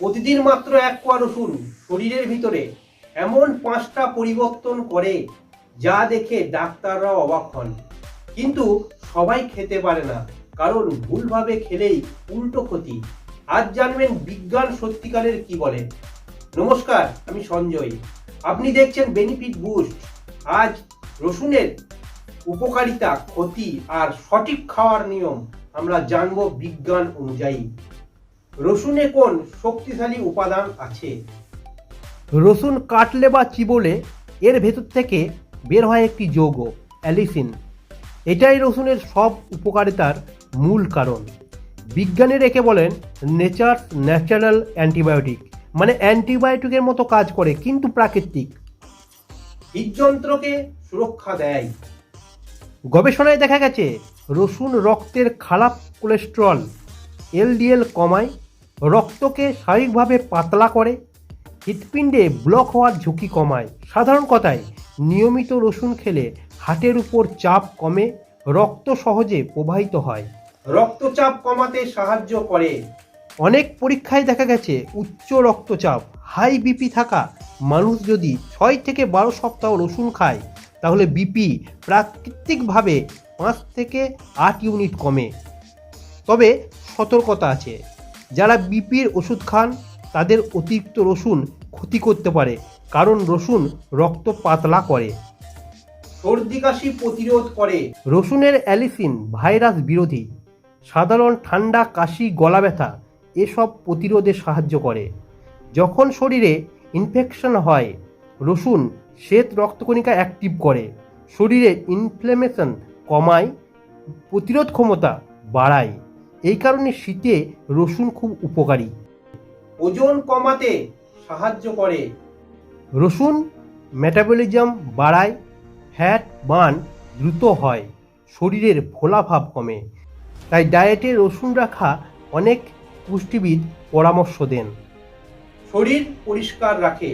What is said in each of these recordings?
প্রতিদিন মাত্র 1 কোয়া রসুন শরীরের ভিতরে এমন 5টা পরিবর্তন করে যা দেখে ডাক্তাররাও অবাক হন। কিন্তু সবাই খেতে পারে না, কারণ ভুলভাবে খেলেই উল্টো ক্ষতি। আজ জানবেন বিজ্ঞান সত্যিকারের কি বলে। নমস্কার, আমি সঞ্জয়, আপনি দেখছেন বেনিফিট বুস্ট। আজ রসুনের উপকারিতা, ক্ষতি আর সঠিক খাওয়ার নিয়ম আমরা জানবো বিজ্ঞান অনুযায়ী। রসুনে কোন শক্তিশালী উপাদান আছে? রসুন কাটলে বা চিবোলে এর ভেতর থেকে বের হয় একটি যৌগ, অ্যালিসিন। এটাই রসুনের সব উপকারিতার মূল কারণ। বিজ্ঞানীরা একে বলেন ন্যাচারাল অ্যান্টিবায়োটিক, মানে অ্যান্টিবায়োটিকের মতো কাজ করে কিন্তু প্রাকৃতিক। হৃদযন্ত্রকে সুরক্ষা দেয়। গবেষণায় দেখা গেছে রসুন রক্তের খারাপ কোলেস্টেরল এলডিএল কমায়, রক্তকে স্বাভাবিকভাবে পাতলা করে, হৃৎপিণ্ডে ব্লক হওয়ার ঝুঁকি কমায়। সাধারণ কথায়, নিয়মিত রসুন খেলে হার্টের উপর চাপ কমে, রক্ত সহজে প্রবাহিত হয়, রক্তচাপ কমাতে সাহায্য করে। অনেক পরীক্ষায় দেখা গেছে উচ্চ রক্তচাপ হাই বিপি থাকা মানুষ যদি 6 থেকে 12 সপ্তাহ রসুন খায় তাহলে বিপি প্রাকৃতিকভাবে 5 থেকে 8 ইউনিট কমে। তবে সতর্কতা আছে, যারা বিপির ওষুধ খান তাদের অতিরিক্ত রসুন ক্ষতি করতে পারে, কারণ রসুন রক্ত পাতলা করে। সর্দি কাশি প্রতিরোধ করে। রসুনের অ্যালিসিন ভাইরাস বিরোধী, সাধারণ ঠান্ডা, কাশি, গলা ব্যথা এসব প্রতিরোধে সাহায্য করে। যখন শরীরে ইনফেকশন হয়, রসুন শ্বেত রক্তকণিকা অ্যাক্টিভ করে, শরীরের ইনফ্ল্যামেশন কমায়, প্রতিরোধ ক্ষমতা বাড়ায়। এই কারণে শীতে রসুন খুব উপকারী। ওজন কমাতে সাহায্য করে। রসুন মেটাবলিজম বাড়ায়, ফ্যাট বার্ন দ্রুত হয়, শরীরের ফোলাভাব কমে। তাই ডায়েটে রসুন রাখা অনেক পুষ্টিবিদ পরামর্শ দেন। শরীর পরিষ্কার রাখে।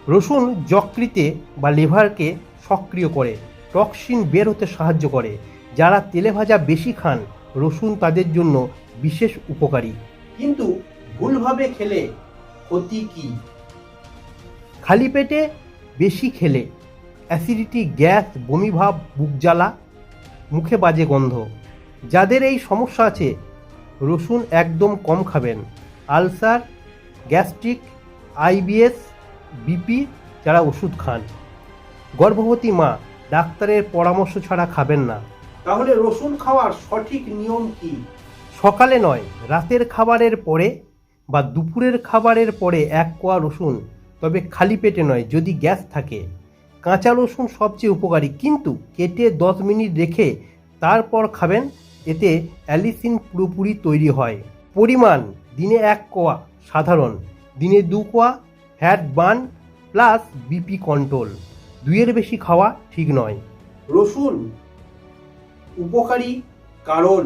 রসুন যকৃতে বা লিভারকে সক্রিয় করে, টক্সিন বের হতে সাহায্য করে। যারা তেলে ভাজা বেশি খান, রসুন তাদের জন্য বিশেষ উপকারী। কিন্তু ভুলভাবে খেলে ক্ষতি কি? খালি পেটে বেশি খেলে অ্যাসিডিটি, গ্যাস, বমিভাব, বুক জ্বালা, মুখে বাজে গন্ধ। যাদের এই সমস্যা আছে, রসুন একদম কম খাবেন। আলসার, গ্যাস্ট্রিক, আইবিএস, বিপি যারা ওষুধ খান। গর্ভবতী মা ডাক্তারের পরামর্শ ছাড়া খাবেন না। তাহলে রসুন খাওয়ার সঠিক নিয়ম কি? সকালে নয়, রাতের খাবারের পরে বা দুপুরের খাবারের পরে 1 কোয়া রসুন, তবে খালি পেটে নয় যদি গ্যাস থাকে। কাঁচা রসুন সবচেয়ে উপকারী, কিন্তু কেটে 10 মিনিট রেখে তারপর খাবেন, এতে অ্যালিসিন পুরোপুরি তৈরি হয়। পরিমাণ দিনে 1 কোয়া সাধারণ, দিনে 2 কোয়া fat burn plus BP control. 2-এর বেশি খাওয়া ঠিক নয়। রসুন উপকারী কারণ: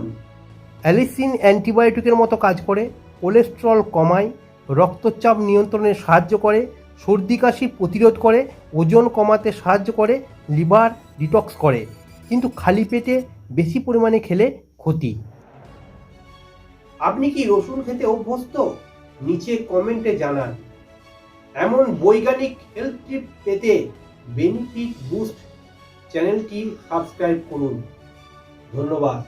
অ্যালিসিন অ্যান্টিবায়োটিকের মতো কাজ করে, কোলেস্টেরল কমায়, রক্তচাপ নিয়ন্ত্রণে সাহায্য করে, সর্দি কাশি প্রতিরোধ করে, ওজন কমাতে সাহায্য করে, লিভার ডিটক্স করে। কিন্তু খালি পেটে বেশি পরিমাণে খেলে ক্ষতি। আপনি কি রসুন খেতে অভ্যস্ত? নিচে কমেন্টে জানান। এমন বৈজ্ঞানিক হেলথ টিপ পেতে বেনিফিট বুস্ট চ্যানেলটি সাবস্ক্রাইব করুন। ধন্যবাদ।